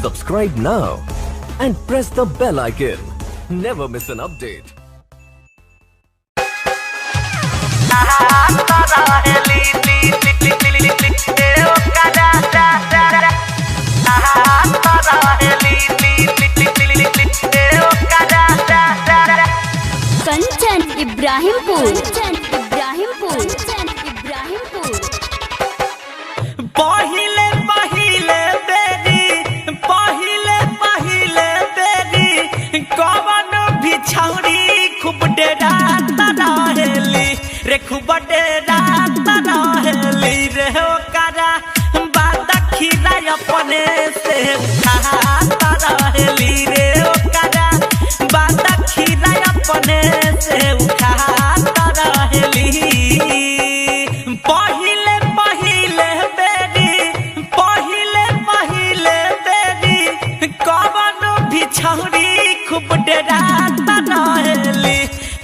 Subscribe now and press the bell icon. Never miss an update. Kanchan Ibrahimpur पहिले बेरी कवन भी छौरी खूब डेरात रहेली रे, खूब डेरात रहेली रे। ओकरा बात खीरा अपने से खात रहेली रे। ओकरा बात खीरा अपने से खात रहेली। पहिले बेरी कवन भी छौरी खूब डेरात रहेली,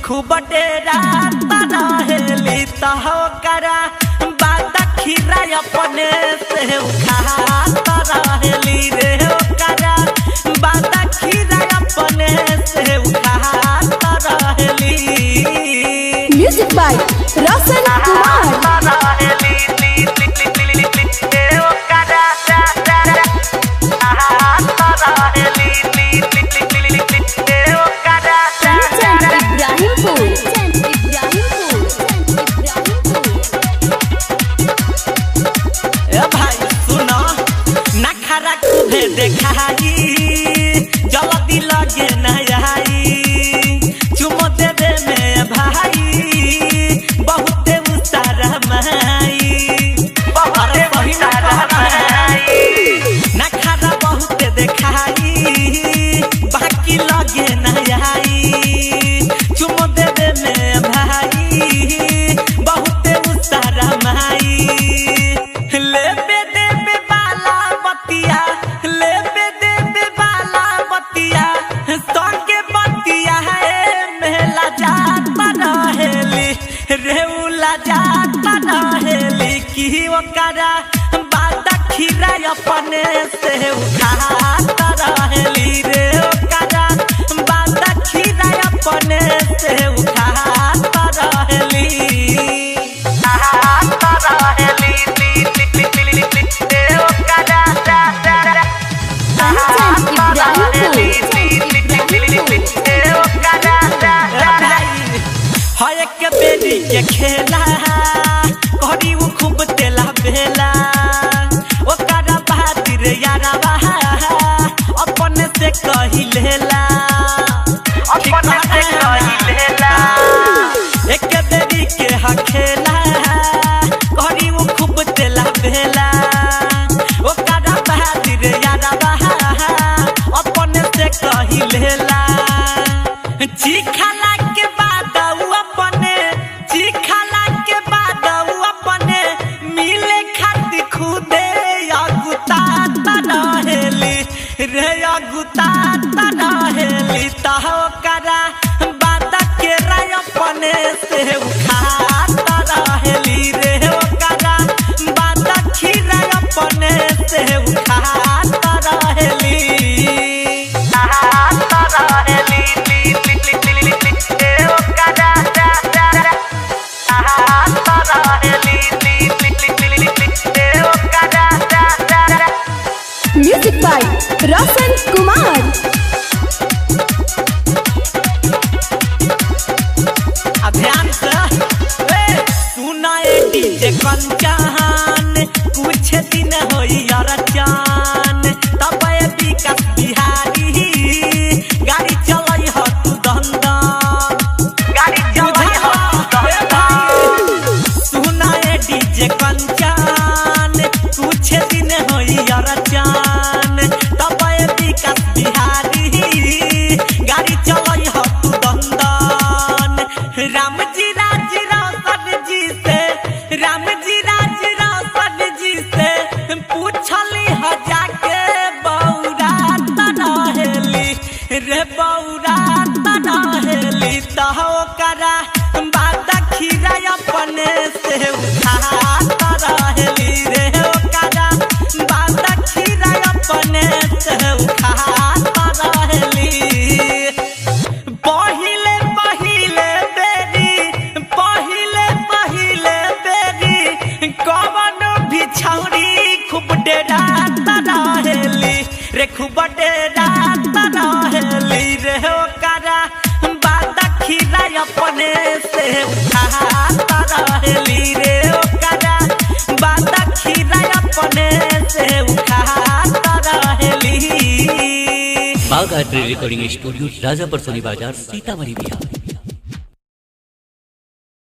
खूब डेरात रहेली। तो ओकरा बात खीरा अपने से खात रहेली रे। ओकरा बात खीरा अपने से खात रहेली। Music by Roshan Kumar. भाई सुनो नखरा खूबे देखाई, जल्दी लगे न आई। चुमो देवे में भाई बहुते मुसारा माई, नखरा बहुते देखाई बाकी लगे न आई। चुमो देवे में भाई बहुते मुसारा माई। लेबे देबे बाला बतिया, लेबे देबे बाला बतिया, संगे बतिया है मेला जाता रहेली रे। उला जाता रहेली कि ओकरा बात खीरा अपने से खात रहेली रे। ओकरा बात खीरा अपने से खात रहेली। के बेरी के खेला करी उ खूब तेला बेला। ओकरा बहादुर यारवा अपने से कही लेला, अपने से कही लेला। एक बेरी के खेला करी उ खूब तेला बेला। ओकरा बहादुर यारवा अपने से कही लेला। चिखला के बाद अपने मिले खातिर खुदे अगुतात रहेली रे, अगुतात रहेली। तो ओकरा बात के अपने से खात रहेली रे। ओकरा बात खीरा अपने से खात रहेली। Music by Roshan Kumar. ध्यान से सुना डीजे कंचन कुछ दिन होई अरचान। तब विकास बिहारी गाड़ी चलई ह तू दंदन, गाड़ी चलई ह सुना डीजे कंचन कुछ दिन होई अरचान। तब विकास बिहारी गाड़ी चलई ह तू दंदन। राम जी राज रोशन जी से पूछली ह जाके बौरात रहेली रे, बौरात रहेली। तो ओकरा बात खीरा अपने से खात रहेली रे। ओकरा बात खीरा अपने से देखू बड़े रात रहेली रे ओकरा बाद खीरा अपने से उठाता रहेली रे ओकरा बाद खीरा अपने से उठाता रहेली। बाघ आर्ट रिकॉर्डिंग स्टूडियो राजापुर सोनी बाजार सीतामढ़ी बिहार।